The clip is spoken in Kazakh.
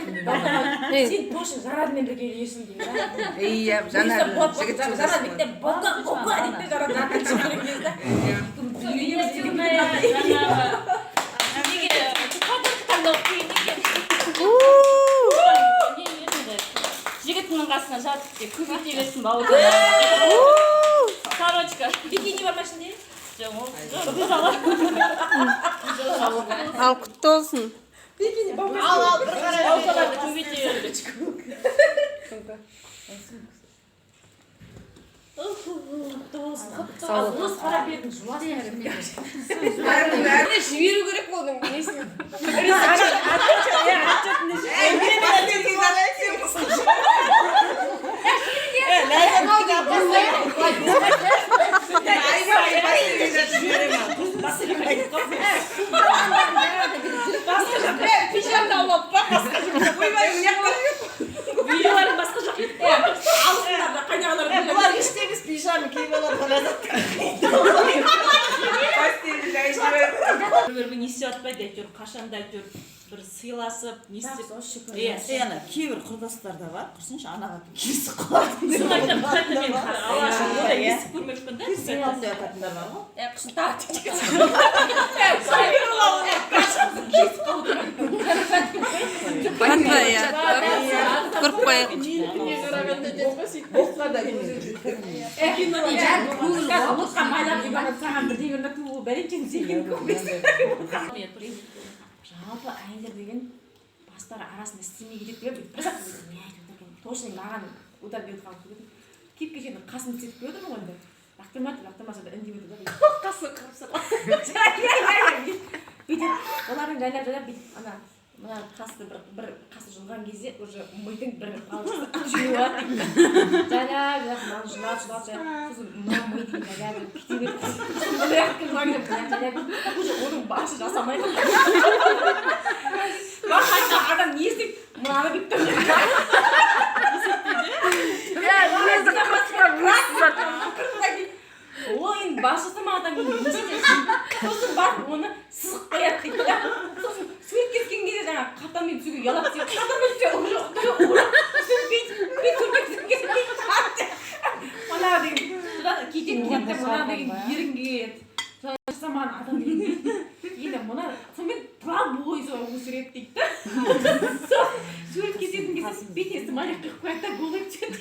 Сен тошы Жарадмен бірге үйлесің дейді. Иә, Жанар жігіт Жарад бітте боқа дейді Жарад жатқан шығарып кезде. Жігітінің қасына жатып көбейте берсін бауырды. Корочка. Бикини бар ма ішінде? Жоқ. Ал құтты болсын. Бикини бар ма? Ал бір қарай. Бауырларды көбейте берді. Өз қарап бердің жуас жіберу керек болдың несін. Видеоларын басқа жоқ еді. Алысындар да қайнағалар. Бұлар іштеміз пижамы киіп алады қалады. Бір не істеп атпайды әйтеуір қашанда әйтеуір бір сыйласып не істеп. Ана кейбір құрдастарда бар, құрсыншы анаға кесіп қалады. Соны айтам, мен алашым ондай естіп көрмеппін да. Сыйлап деп ататындар бар ғой. Құшын тағы Батпа, иә. Көріп қояйық. Оққа да Отқа майлап үйбаған саған бірдеңені туы бәрекен сенген көмес. Жалпы әйелдер деген бастары арасында істемей кетеді деп бір сәт не айтып отыр екен. Точно маған удар беріп қалып көрдім. Киіп келгенде қасын істетіп қойды ғой енді. Лақтырмаса да үндемей отыр да. Қасы қырып бүйтіп олардың жайлап бүйтіп ана мына қасты бір қасы жұлған кезде уже мидың бір алғысы жүйе жайлап мынаны жылап сосын мына ми деген жайлап кете берді. Уже оның басы жасамай қалды. Қайта адам не істейді? Мынаны бүйтіп ойын басшысы ма адам не істейді? Сосын барып оны сызып қояды дейді да. Сосын суретке түскен кезде жаңағы қалтамен түсуге ұялап түседі. Қалтамен түссе мына деген кететін кетті мына деген ерінге жасамаған адам деген енді мына сонымен тұра бойы өсіреді дейді да. Сурет кесетін кезде бетіне смайлик қойып қояды да голый түседі.